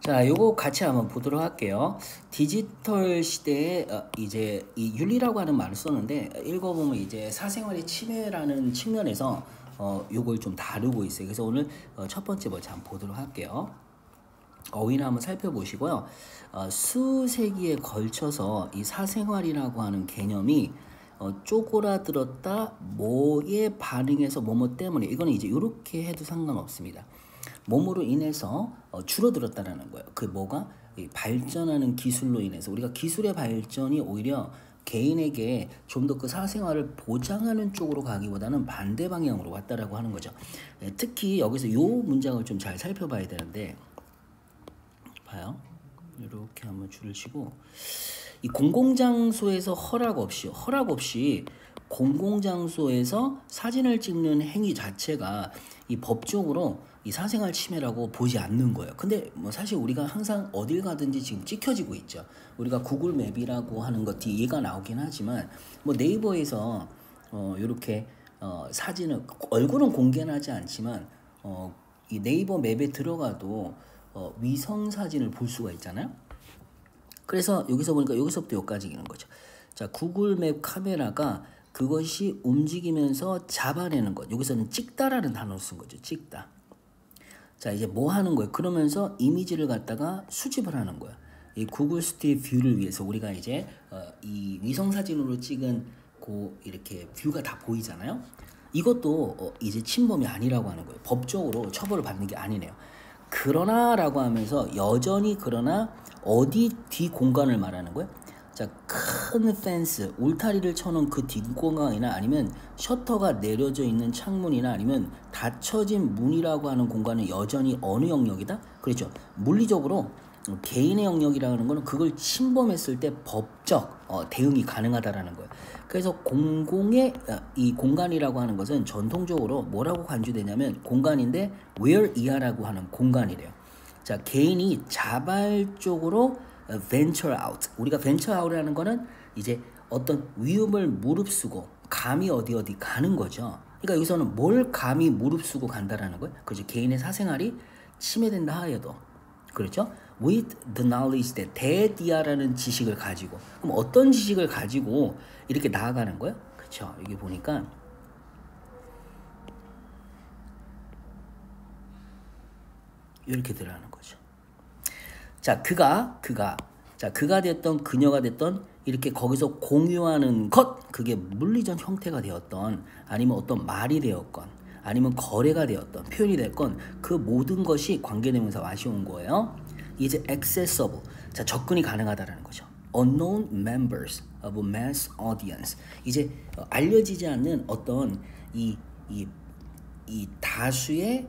자, 요거 같이 한번 보도록 할게요. 디지털 시대에 이제 이 윤리라고 하는 말을 썼는데 읽어보면 이제 사생활의 침해라는 측면에서 요걸 좀 다루고 있어요. 그래서 오늘 첫 번째 먼저 한번 보도록 할게요. 어휘나 한번 살펴보시고요. 수세기에 걸쳐서 이 사생활이라고 하는 개념이 쪼그라들었다 뭐에 반응해서 뭐뭐 때문에 이거는 이제 이렇게 해도 상관없습니다. 몸으로 인해서 줄어들었다라는 거예요. 그 뭐가 발전하는 기술로 인해서 우리가 기술의 발전이 오히려 개인에게 좀 더 그 사생활을 보장하는 쪽으로 가기보다는 반대 방향으로 왔다라고 하는 거죠. 특히 여기서 요 문장을 좀 잘 살펴봐야 되는데 봐요. 이렇게 한번 줄을 치고 이 공공장소에서 허락 없이 공공장소에서 사진을 찍는 행위 자체가 이 법적으로 이 사생활 침해라고 보지 않는 거예요. 근데 뭐 사실 우리가 항상 어딜 가든지 지금 찍혀지고 있죠. 우리가 구글 맵이라고 하는 것 뒤에가 나오긴 하지만 뭐 네이버에서 이렇게 사진을 얼굴은 공개는 하지 않지만 이 네이버 맵에 들어가도 위성 사진을 볼 수가 있잖아요. 그래서 여기서 보니까 여기서부터 여기까지 있는 거죠. 자, 구글 맵 카메라가 그것이 움직이면서 잡아내는 것. 여기서는 찍다라는 단어를 쓴 거죠. 찍다. 자, 이제 뭐 하는 거예요? 그러면서 이미지를 갖다가 수집을 하는 거야. 이 구글 스트릿 뷰를 위해서 우리가 이제 이 위성 사진으로 찍은 그 이렇게 뷰가 다 보이잖아요. 이것도 이제 침범이 아니라고 하는 거예요. 법적으로 처벌을 받는 게 아니네요. 그러나라고 하면서 여전히 그러나 어디 뒤 공간을 말하는 거예요? 자, 큰 펜스, 울타리를 쳐놓은 그 뒷공간이나 아니면 셔터가 내려져 있는 창문이나 아니면 닫혀진 문이라고 하는 공간은 여전히 어느 영역이다? 그렇죠. 물리적으로 개인의 영역이라는 거는 그걸 침범했을 때 법적 대응이 가능하다라는 거예요. 그래서 공공의 이 공간이라고 하는 것은 전통적으로 뭐라고 간주되냐면 공간인데 where 이하라고 하는 공간이래요. 자, 개인이 자발적으로 venture out. 우리가 venture out이라는 거는 이제 어떤 위험을 무릅쓰고 감히 어디 가는 거죠. 그러니까 여기서는 뭘 감히 무릅쓰고 간다라는 거예요. 그죠? 개인의 사생활이 침해된다 하여도. 그렇죠? With the knowledge that 대디아라는 지식을 가지고. 그럼 어떤 지식을 가지고 이렇게 나아가는 거예요? 그렇죠? 여기 보니까 이렇게 들어가는 거죠. 자, 그가 됐던 그녀가 됐던 이렇게 거기서 공유하는 것, 그게 물리적 형태가 되었던 아니면 어떤 말이 되었건 아니면 거래가 되었던 표현이 됐건 그 모든 것이 관계대명사 맛이 온 거예요. 이제 accessible, 자, 접근이 가능하다라는 거죠. unknown members of a mass audience, 이제 알려지지 않는 어떤 이 다수의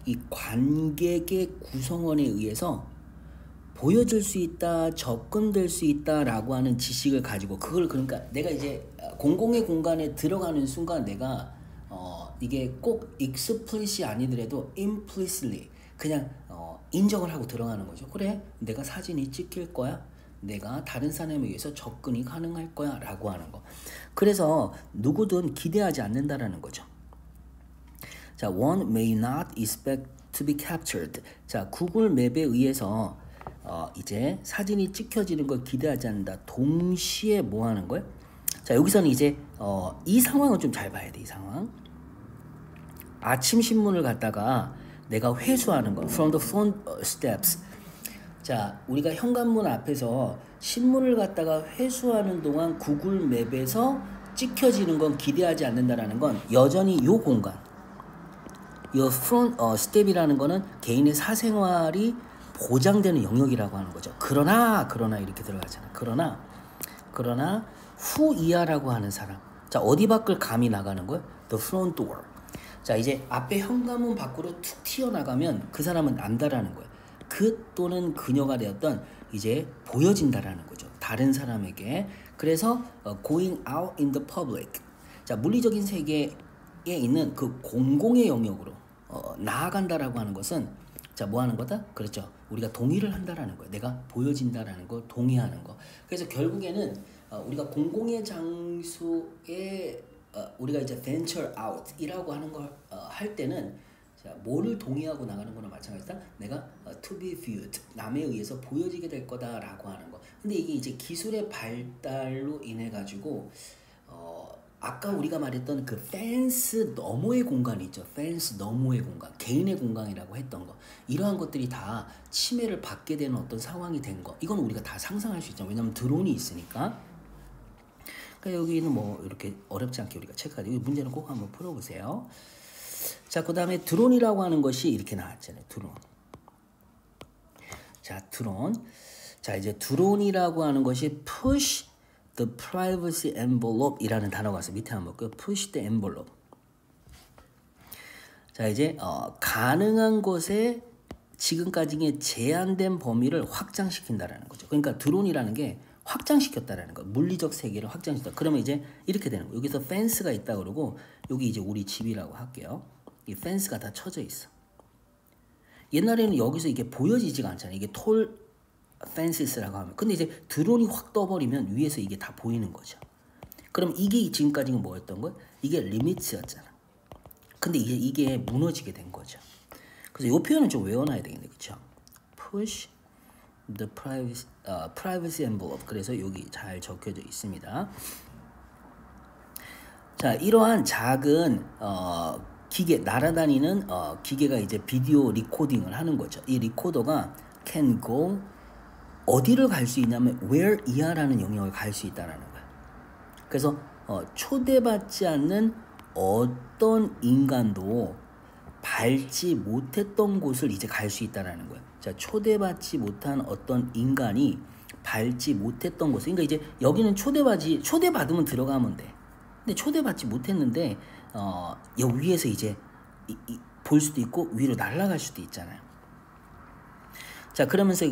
이 관객의 구성원에 의해서 보여줄 수 있다, 접근될 수 있다라고 하는 지식을 가지고 그걸 그러니까 내가 이제 공공의 공간에 들어가는 순간 내가 이게 꼭 explicit이 아니더라도 implicitly 그냥 인정을 하고 들어가는 거죠. 그래, 내가 사진이 찍힐 거야. 내가 다른 사람에 의해서 접근이 가능할 거야 라고 하는 거. 그래서 누구든 기대하지 않는다라는 거죠. 자, one may not expect to be captured. 자, 구글 맵에 의해서 이제 사진이 찍혀지는 걸 기대하지 않는다. 동시에 뭐 하는 거예요? 자, 여기서는 이제 이 상황을 좀 잘 봐야 돼. 이 상황. 아침 신문을 갖다가 내가 회수하는 거. From the front steps. 자, 우리가 현관문 앞에서 신문을 갖다가 회수하는 동안 구글 맵에서 찍혀지는 건 기대하지 않는다라는 건 여전히 요 공간. 이 front step이라는 거는 개인의 사생활이 보장되는 영역이라고 하는 거죠. 그러나 이렇게 들어가잖아. 그러나 후 이하라고 하는 사람. 자, 어디 밖을 감히 나가는 거예요? The front door. 자, 이제 앞에 현관문 밖으로 툭 튀어나가면 그 사람은 안다라는 거예요. 그 또는 그녀가 되었던 이제 보여진다라는 거죠. 다른 사람에게. 그래서 going out in the public. 자, 물리적인 세계에 있는 그 공공의 영역으로 나아간다라고 하는 것은 자, 뭐 하는 거다? 그렇죠. 우리가 동의를 한다라는 거예요. 내가 보여진다라는 거, 동의하는 거. 그래서 결국에는 우리가 공공의 장소에 우리가 이제 venture out이라고 하는 걸 할 때는 자, 뭐를 동의하고 나가는 거나 마찬가지다. 내가 to be viewed, 남에 의해서 보여지게 될 거다라고 하는 거. 근데 이게 이제 기술의 발달로 인해 가지고 아까 우리가 말했던 그 펜스 너머의 공간 있죠. 펜스 너머의 공간, 개인의 공간이라고 했던 거. 이러한 것들이 다 침해를 받게 되는 어떤 상황이 된 거. 이건 우리가 다 상상할 수 있죠. 왜냐면 드론이 있으니까. 그러니까 여기는 뭐 이렇게 어렵지 않게 우리가 체크하죠. 이 문제는 꼭 한번 풀어보세요. 자, 그 다음에 드론이라고 하는 것이 이렇게 나왔잖아요. 드론. 자, 드론. 자, 이제 드론이라고 하는 것이 push the privacy envelope 이라는 단어가 있어요. 밑에 한번 볼게요. push the envelope. 자, 이제 가능한 것에 지금까지의 제한된 범위를 확장시킨다라는 거죠. 그러니까 드론이라는 게 확장시켰다라는 거. 물리적 세계를 확장시켰다. 그러면 이제 이렇게 되는 거예요. 여기서 펜스가 있다 그러고 여기 이제 우리 집이라고 할게요. 이 펜스가 다 쳐져 있어. 옛날에는 여기서 이게 보여지지가 않잖아요. 이게 톨 펜시스라고 하면. 근데 이제 드론이 확 떠버리면 위에서 이게 다 보이는 거죠. 그럼 이게 지금까지는 뭐였던 거예요? 이게 리미트였잖아. 근데 이게 무너지게 된 거죠. 그래서 이 표현은 좀 외워놔야 되겠네. 그쵸? push the privacy envelope. 그래서 여기 잘 적혀져 있습니다. 자, 이러한 작은 기계, 날아다니는 기계가 이제 비디오 리코딩을 하는 거죠. 이 리코더가 can go 어디를 갈 수 있냐면 where 이하라는 영역을 갈 수 있다라는 거야. 그래서 초대받지 않는 어떤 인간도 밟지 못했던 곳을 이제 갈 수 있다라는 거야. 자, 초대받지 못한 어떤 인간이 밟지 못했던 곳. 그러니까 이제 여기는 초대받으면 들어가면 돼. 근데 초대받지 못했는데 여기 위에서 이제 볼 수도 있고 위로 날아갈 수도 있잖아요. 자, 그러면서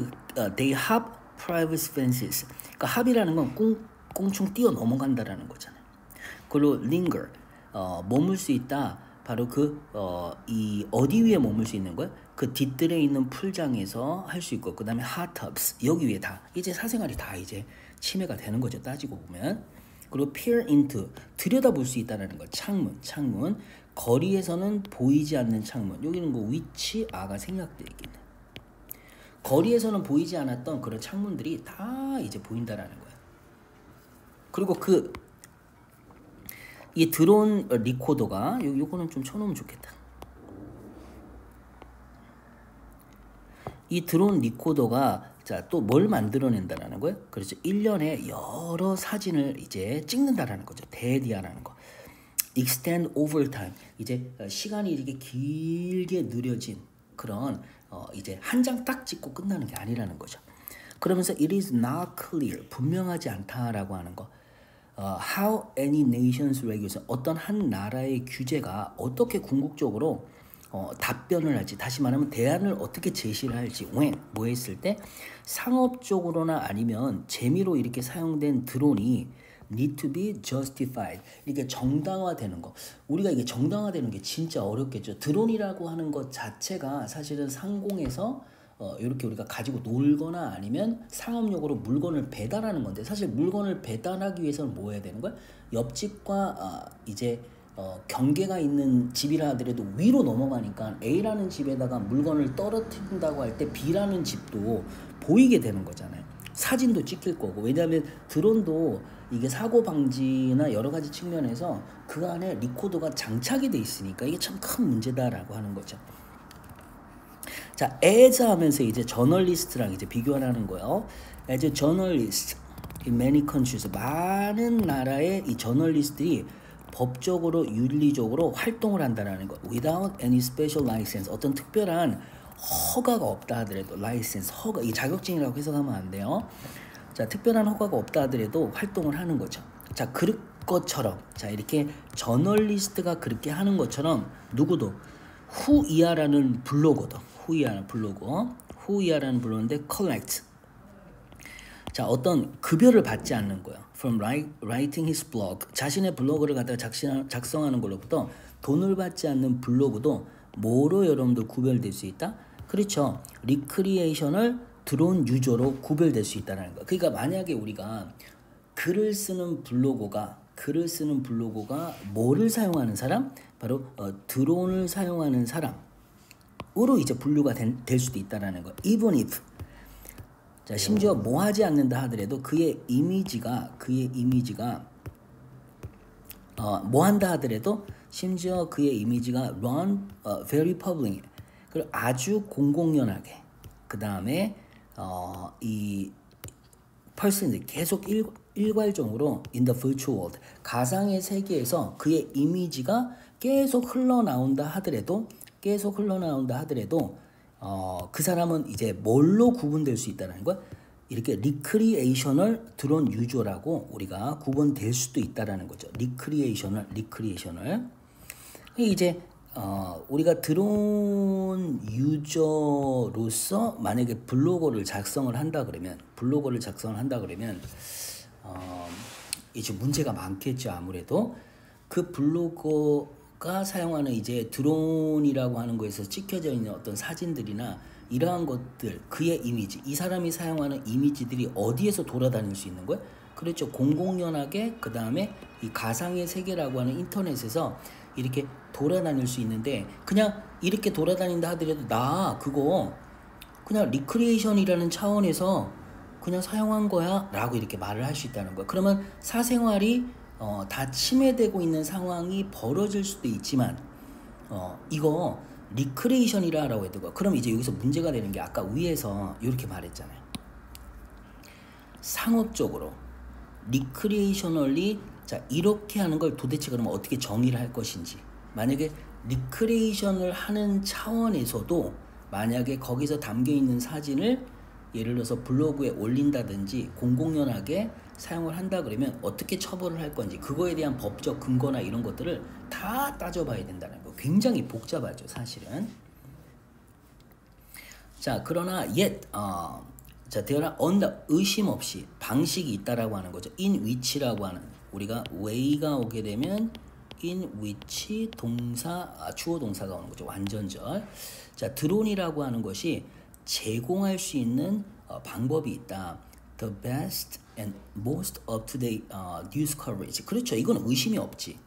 they hop privacy fences. 그러니까 hop이라는 건 꽁충 뛰어 넘어간다라는 거잖아요. 그리고 linger, 머물 수 있다. 바로 이 어디 위에 머물 수 있는 거야? 그 뒤뜰에 있는 풀장에서 할 수 있고, 그 다음에 hot tubs 여기 위에 다 이제 사생활이 다 이제 침해가 되는 거죠. 따지고 보면. 그리고 peer into 들여다볼 수 있다라는 거. 창문. 거리에서는 보이지 않는 창문. 여기는 뭐 위치 아가 생략되어 있겠네. 거리에서는 보이지 않았던 그런 창문들이 다 이제 보인다라는 거야. 그리고 이 드론 리코더가 요거는 좀 쳐놓으면 좋겠다. 이 드론 리코더가 자, 또 뭘 만들어낸다라는 거예요? 그래서 1년에 여러 사진을 이제 찍는다라는 거죠. 대디아라는 거. extend over time. 이제 시간이 이렇게 길게 느려진 그런 이제 한 장 딱 찍고 끝나는 게 아니라는 거죠. 그러면서 it is not clear. 분명하지 않다라고 하는 거. how any nation's regulation. 어떤 한 나라의 규제가 어떻게 궁극적으로 답변을 할지, 다시 말하면 대안을 어떻게 제시를 할지, when, 뭐 했을 때 상업적으로나 아니면 재미로 이렇게 사용된 드론이 need to be justified. 이게 정당화되는 거. 우리가 이게 정당화되는 게 진짜 어렵겠죠. 드론이라고 하는 것 자체가 사실은 상공에서 이렇게 우리가 가지고 놀거나 아니면 상업용으로 물건을 배달하는 건데, 사실 물건을 배달하기 위해서는 뭐 해야 되는 거야? 옆집과 이제 경계가 있는 집이라 하더라도 위로 넘어가니까 A라는 집에다가 물건을 떨어뜨린다고 할 때 B라는 집도 보이게 되는 거잖아요. 사진도 찍힐 거고. 왜냐하면 드론도 이게 사고 방지나 여러 가지 측면에서 그 안에 리코더가 장착이 돼 있으니까 이게 참 큰 문제다라고 하는 거죠. 자, as 하면서 이제 저널리스트랑 이제 비교를 하는 거예요. as a journalist in many countries. 많은 나라의 이 저널리스트들이 법적으로 윤리적으로 활동을 한다라는 것. without any special license. 어떤 특별한 허가가 없다 하더라도 license, 허가, 이 자격증이라고 해석하면 안 돼요. 자, 특별한 허가가 없다 하더라도 활동을 하는 거죠. 자, 그럴 것처럼, 자, 이렇게 저널리스트가 그렇게 하는 것처럼 누구도 후이아라는 블로거도, 후이아라는 블로거인데 collect. 자, 어떤 급여를 받지 않는 거예요. From writing his blog. 자신의 블로그를 갖다가 작성하는 걸로부터 돈을 받지 않는 블로그도 뭐로 여러분들 구별될 수 있다? 그렇죠. 리크리에이셔널 드론 유저로 구별될 수 있다는 거. 그러니까 만약에 우리가 글을 쓰는 블로거가 뭐를 사용하는 사람? 바로 드론을 사용하는 사람. 으로 이제 분류가 될 수도 있다라는 거. Even if. 자, 심지어 뭐 하지 않는다 하더라도 그의 이미지가 뭐 한다 하더라도 심지어 그의 이미지가 run very public. 그리고 아주 공공연하게. 그다음에 이 person 계속 일괄적으로 in the virtual world 가상의 세계에서 그의 이미지가 계속 흘러나온다 하더라도 그 사람은 이제 뭘로 구분될 수 있다는 거야? 이렇게 리크리에이셔널 드론 유저라고 우리가 구분될 수도 있다라는 거죠. 리크리에이셔널. 이제 우리가 드론 유저로서 만약에 블로거를 작성을 한다 그러면 이제 문제가 많겠죠. 아무래도 그 블로거가 사용하는 이제 드론이라고 하는 거에서 찍혀져 있는 어떤 사진들이나 이러한 것들, 그의 이미지, 이 사람이 사용하는 이미지들이 어디에서 돌아다닐 수 있는 거야? 그렇죠. 공공연하게 그 다음에 이 가상의 세계라고 하는 인터넷에서 이렇게 돌아다닐 수 있는데 그냥 이렇게 돌아다닌다 하더라도 나 그거 그냥 리크리에이션이라는 차원에서 그냥 사용한 거야 라고 이렇게 말을 할 수 있다는 거야. 그러면 사생활이 다 침해되고 있는 상황이 벌어질 수도 있지만 이거 리크리에이션이라고 해도 그럼 이제 여기서 문제가 되는 게 아까 위에서 이렇게 말했잖아요. 상업적으로 리크리에이셔널리 자 이렇게 하는 걸 도대체 그러면 어떻게 정의를 할 것인지 만약에 리크리에이션을 하는 차원에서도 만약에 거기서 담겨있는 사진을 예를 들어서 블로그에 올린다든지 공공연하게 사용을 한다 그러면 어떻게 처벌을 할 건지 그거에 대한 법적 근거나 이런 것들을 다 따져봐야 된다는 거. 굉장히 복잡하죠 사실은. 자 그러나 자 대어라 언더 의심 없이 방식이 있다라고 하는 거죠. in which라고 하는 우리가 way가 오게 되면 in which 동사 주어 동사가 오는 거죠. 완전절. 자 드론이라고 하는 것이 제공할 수 있는 방법이 있다. The best and most up-to-date news coverage. 그렇죠. 이건 의심이 없지.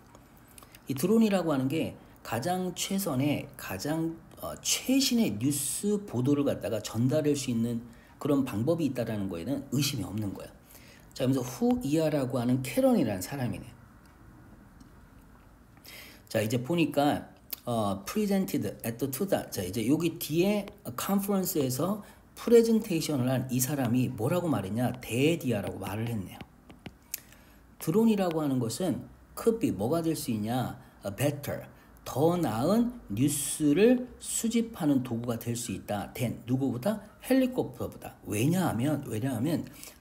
이 드론이라고 하는 게 가장 최선의 가장 최신의 뉴스 보도를 갖다가 전달할 수 있는 그런 방법이 있다라는 거에는 의심이 없는 거야. 자, 그러면서 후이아라고 하는 캐런이라는 사람이네. 자, 이제 보니까 presented at the 2000. 자, 이제 여기 뒤에 컨퍼런스에서 프레젠테이션을 한 이 사람이 뭐라고 말했냐? 데디아라고 말을 했네요. 드론이라고 하는 것은 could be 뭐가 될 수 있냐? better. 더 나은 뉴스를 수집하는 도구가 될 수 있다. than 누구보다? 헬리콥터보다. 왜냐하면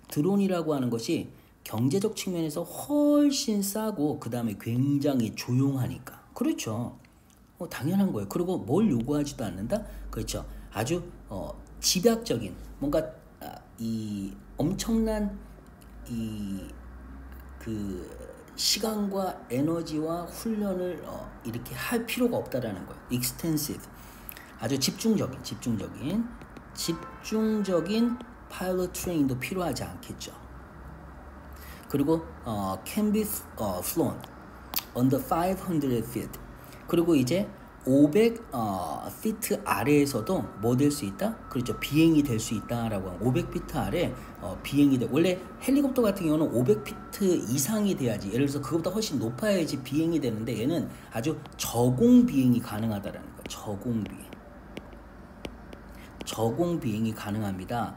드론이라고 하는 것이 경제적 측면에서 훨씬 싸고 그 다음에 굉장히 조용하니까. 그렇죠. 당연한 거예요. 그리고 뭘 요구하지도 않는다? 그렇죠. 아주 집약적인 뭔가 이 엄청난 그 시간과 에너지와 훈련을 이렇게 할 필요가 없다라는 거예요. extensive. 아주 집중적인 파일럿 트레이닝도 필요하지 않겠죠. 그리고 can be flown under 500 feet. 그리고 이제 500 feet 아래에서도 뭐 될 수 있다? 그렇죠. 비행이 될 수 있다라고 하면 500 feet 아래 비행이 돼. 원래 헬리콥터 같은 경우는 500 feet 이상이 돼야지. 예를 들어서 그것보다 훨씬 높아야지 비행이 되는데 얘는 아주 저공 비행이 가능하다라는 거예요. 저공 비행이 가능합니다.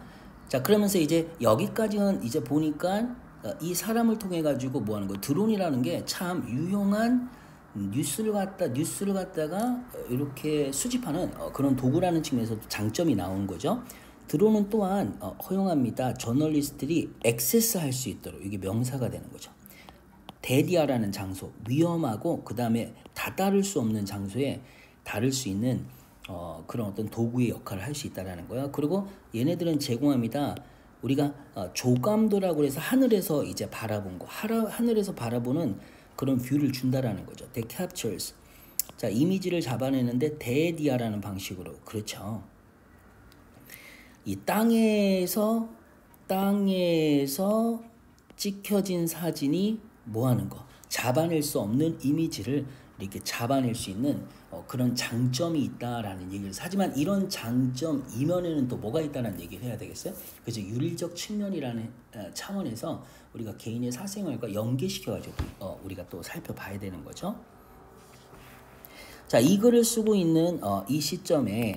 자, 그러면서 이제 여기까지는 이제 보니까 이 사람을 통해 가지고 뭐 하는 거예요? 드론이라는 게 참 유용한 뉴스를 갖다가 이렇게 수집하는 그런 도구라는 측면에서도 장점이 나오는 거죠. 드론은 또한 허용합니다. 저널리스트들이 액세스할 수 있도록 이게 명사가 되는 거죠. 데디아라는 장소, 위험하고 그 다음에 다다를 수 없는 장소에 다룰 수 있는 그런 어떤 도구의 역할을 할 수 있다라는 거야. 그리고 얘네들은 제공합니다. 우리가 조감도라고 해서 하늘에서 이제 바라본 거, 하늘에서 바라보는 그런 뷰를 준다라는 거죠. They captures. 자, 이미지를 잡아내는데 데디아라는 방식으로. 그렇죠. 이 땅에서 찍혀진 사진이 뭐 하는 거? 잡아낼 수 없는 이미지를 이렇게 잡아낼 수 있는 그런 장점이 있다라는 얘기를. 하지만 이런 장점 이면에는 또 뭐가 있다는 얘기를 해야 되겠어요? 그래서 윤리적 측면이라는 차원에서 우리가 개인의 사생활과 연계시켜가지고 우리가 또 살펴봐야 되는 거죠. 자, 이 글을 쓰고 있는 이 시점에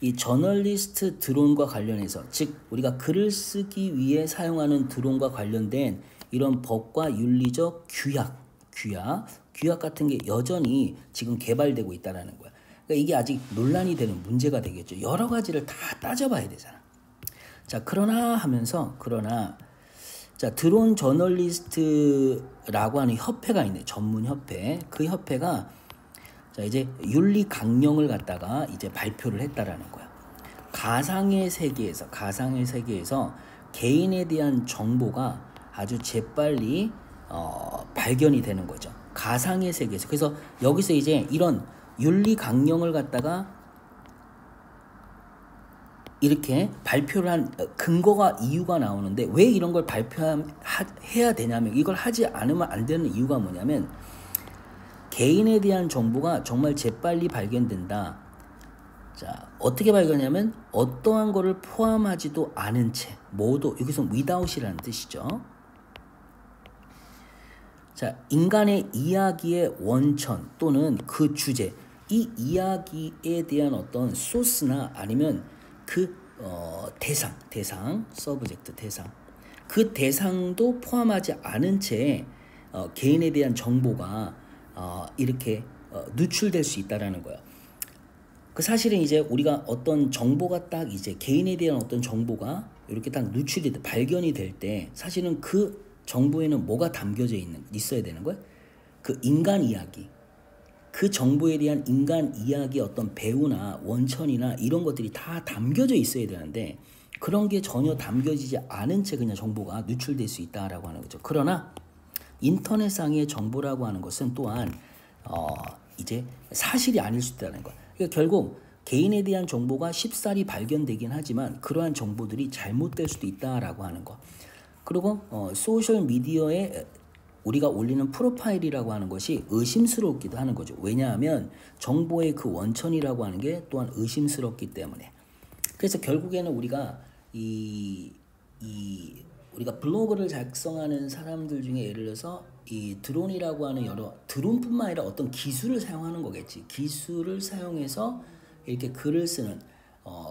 이 저널리스트 드론과 관련해서, 즉 우리가 글을 쓰기 위해 사용하는 드론과 관련된 이런 법과 윤리적 규약 같은 게 여전히 지금 개발되고 있다라는 거야. 그러니까 이게 아직 논란이 되는 문제가 되겠죠. 여러 가지를 다 따져봐야 되잖아. 자, 그러나 자, 드론 저널리스트라고 하는 협회가 있네. 전문 협회. 그 협회가 자, 이제 윤리 강령을 갖다가 이제 발표를 했다라는 거야. 가상의 세계에서 개인에 대한 정보가 아주 재빨리 발견이 되는 거죠. 가상의 세계에서. 그래서 여기서 이제 이런 윤리 강령을 갖다가 이렇게 발표를 한 근거가, 이유가 나오는데, 왜 이런 걸 발표해야 되냐면, 이걸 하지 않으면 안 되는 이유가 뭐냐면, 개인에 대한 정보가 정말 재빨리 발견된다. 자, 어떻게 발견하냐면 어떠한 거를 포함하지도 않은 채, 모두, 여기서 without이라는 뜻이죠. 자, 인간의 이야기의 원천 또는 그 주제, 이 이야기에 대한 어떤 소스나 아니면 그 대상, 서브젝트 대상, 그 대상도 포함하지 않은 채 개인에 대한 정보가 이렇게 누출될 수 있다라는 거야. 그 사실은 이제 우리가 어떤 정보가 딱 이제 개인에 대한 어떤 정보가 이렇게 딱 발견이 될 때, 사실은 그 정보에는 뭐가 담겨져 있어야 되는 거야? 그 인간 이야기, 그 정보에 대한 인간 이야기, 어떤 배우나 원천이나 이런 것들이 다 담겨져 있어야 되는데, 그런 게 전혀 담겨지지 않은 채 그냥 정보가 누출될 수 있다라고 하는 거죠. 그러나 인터넷상의 정보라고 하는 것은 또한 이제 사실이 아닐 수 있다는 거야. 그러니까 결국 개인에 대한 정보가 쉽사리 발견되긴 하지만 그러한 정보들이 잘못될 수도 있다라고 하는 거. 그리고 소셜 미디어에 우리가 올리는 프로파일이라고 하는 것이 의심스럽기도 하는 거죠. 왜냐하면 정보의 그 원천이라고 하는 게 또한 의심스럽기 때문에. 그래서 결국에는 우리가 우리가 블로그를 작성하는 사람들 중에 예를 들어서 이 드론이라고 하는 드론뿐만 아니라 어떤 기술을 사용하는 거겠지. 기술을 사용해서 이렇게 글을 쓰는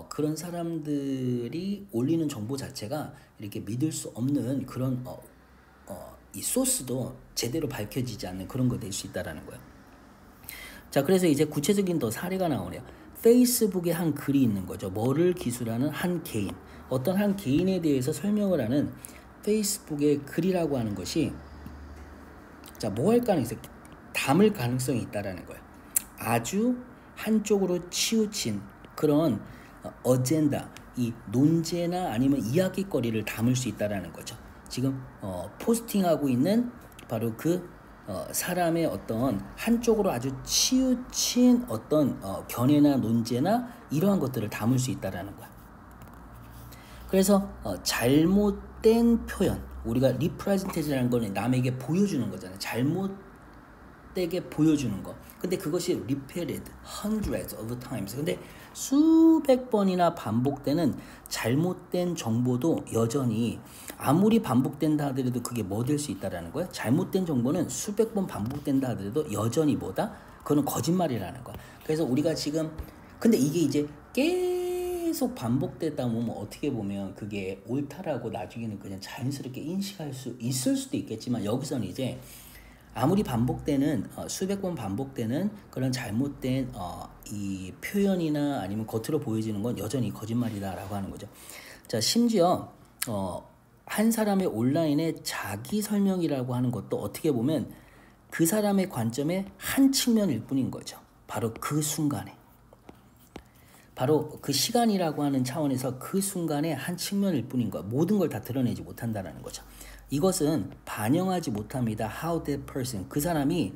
그런 사람들이 올리는 정보 자체가 이렇게 믿을 수 없는 그런 이 소스도 제대로 밝혀지지 않는 그런 거 될 수 있다라는 거예요. 자, 그래서 이제 구체적인 더 사례가 나오네요. 페이스북에 한 글이 있는 거죠. 뭐를 기술하는 한 개인, 어떤 한 개인에 대해서 설명을 하는 페이스북의 글이라고 하는 것이, 자, 뭐 할 가능성이, 담을 가능성이 있다라는 거예요. 아주 한쪽으로 치우친 그런 어젠다, 이 논제나 아니면 이야기거리를 담을 수 있다라는 거죠. 지금 포스팅하고 있는 바로 그 사람의 어떤 한쪽으로 아주 치우친 어떤 견해나 논제나 이러한 것들을 담을 수 있다라는 거야. 그래서 잘못된 표현, 우리가 리프레젠테이션이라는 거는 남에게 보여주는 거잖아요. 잘못되게 보여주는 거. 근데 그것이 repeated hundreds of times. 근데 수백 번이나 반복되는 잘못된 정보도 여전히 아무리 반복된다 하더라도 그게 뭐 될 수 있다라는 거예요. 잘못된 정보는 수백 번 반복된다 하더라도 여전히 뭐다? 그거는 거짓말이라는 거야. 그래서 우리가 지금, 근데 이게 이제 계속 반복되다 보면 어떻게 보면 그게 옳다라고 나중에는 그냥 자연스럽게 인식할 수 있을 수도 있겠지만, 여기서는 이제 아무리 반복되는 수백 번 반복되는 그런 잘못된 이 표현이나 아니면 겉으로 보여지는 건 여전히 거짓말이다라고 하는 거죠. 자, 심지어 한 사람의 온라인의 자기 설명이라고 하는 것도 어떻게 보면 그 사람의 관점의 한 측면일 뿐인 거죠. 바로 그 순간에, 바로 그 시간이라고 하는 차원에서 그 순간의 한 측면일 뿐인 거야. 모든 걸 다 드러내지 못한다는 거죠. 이것은 반영하지 못합니다. How that person, 그 사람이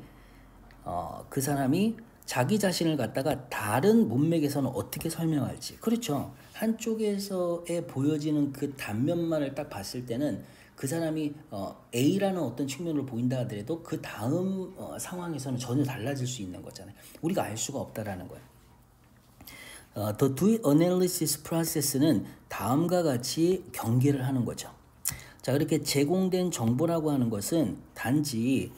자기 자신을 갖다가 다른 문맥에서는 어떻게 설명할지. 그렇죠. 한쪽에서의 보여지는 그 단면만을 딱 봤을 때는 그 사람이 A라는 어떤 측면을 보인다 하더라도 그 다음 상황에서는 전혀 달라질 수 있는 거잖아요. 우리가 알 수가 없다라는 거예요. The due analysis process는 다음과 같이 경계를 하는 거죠. 자, 그렇게 제공된 정보라고 하는 것은 단지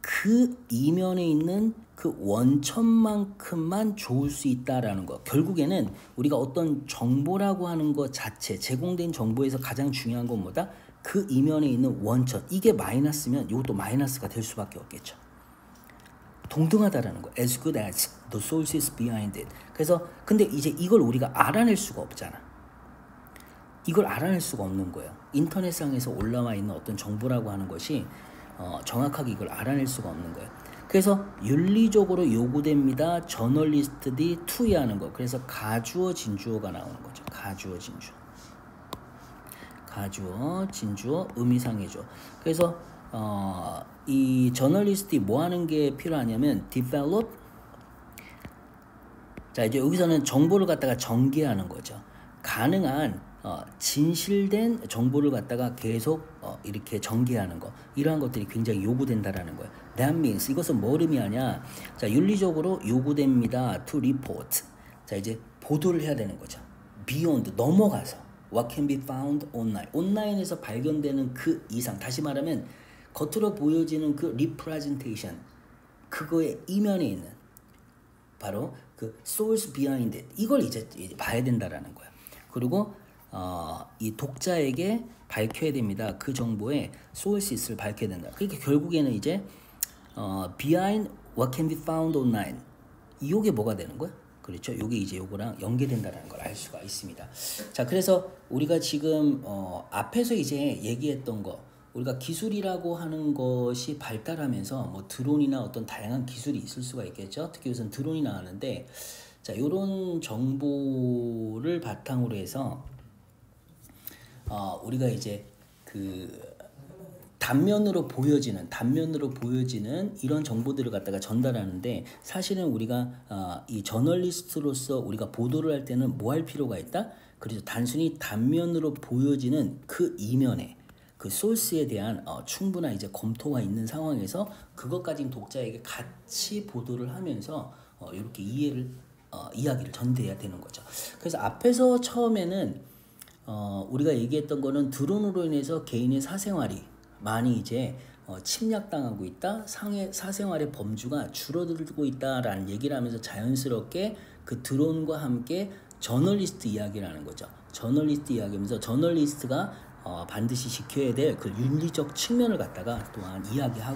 그 이면에 있는 그 원천만큼만 좋을 수 있다라는 거. 결국에는 우리가 어떤 정보라고 하는 것 자체, 제공된 정보에서 가장 중요한 건 뭐다? 그 이면에 있는 원천. 이게 마이너스면 이것도 마이너스가 될 수밖에 없겠죠. 동등하다라는 거. As good as the sources behind it. 그래서 근데 이제 이걸 우리가 알아낼 수가 없잖아. 이걸 알아낼 수가 없는 거예요. 인터넷상에서 올라와 있는 어떤 정보라고 하는 것이 정확하게 이걸 알아낼 수가 없는 거예요. 그래서 윤리적으로 요구됩니다. 저널리스트들이 투의하는 거. 그래서 가주어 진주어가 나오는 거죠. 가주어 진주어. 가주어 진주어 의미상해줘. 그래서 이 저널리스트이 뭐 하는 게 필요하냐면 develop. 자, 이제 여기서는 정보를 갖다가 전개하는 거죠. 가능한 진실된 정보를 갖다가 계속 이렇게 전개하는 거, 이러한 것들이 굉장히 요구된다라는 거예요. That means 이것은 뭐 의미하냐? 자, 윤리적으로 요구됩니다. To report. 자, 이제 보도를 해야 되는 거죠. Beyond 넘어가서 what can be found online. 온라인에서 발견되는 그 이상, 다시 말하면 겉으로 보여지는 그 representation, 그거의 이면에 있는 바로 그 source behind it. 이걸 이제 봐야 된다라는 거예요. 그리고 이 독자에게 밝혀야 됩니다. 그 정보의 sources를 밝혀야 된다. 그러니까 결국에는 이제 behind what can be found online. 이게 뭐가 되는 거야? 그렇죠. 이게 이제 요거랑 연계된다라는 걸 알 수가 있습니다. 자, 그래서 우리가 지금 앞에서 이제 얘기했던 거, 우리가 기술이라고 하는 것이 발달하면서 뭐 드론이나 어떤 다양한 기술이 있을 수가 있겠죠. 특히 우선 드론이 나왔는데, 자, 이런 정보를 바탕으로 해서 우리가 이제 그 단면으로 보여지는 이런 정보들을 갖다가 전달하는데, 사실은 우리가 이 저널리스트로서 우리가 보도를 할 때는 뭐 할 필요가 있다? 그래서 단순히 단면으로 보여지는 그 이면에 그 소스에 대한 충분한 이제 검토가 있는 상황에서 그것까지 독자에게 같이 보도를 하면서 이렇게 이야기를 전달해야 되는 거죠. 그래서 앞에서 처음에는 우리가 얘기했던 거는 드론으로 인해서 개인의 사생활이 많이 이제 침략당하고 있다, 사생활의 범주가 줄어들고 있다라는 얘기를 하면서 자연스럽게 그 드론과 함께 저널리스트 이야기를 하는 거죠. 저널리스트 이야기하면서 저널리스트가 반드시 지켜야 될 그 윤리적 측면을 갖다가 또한 이야기하고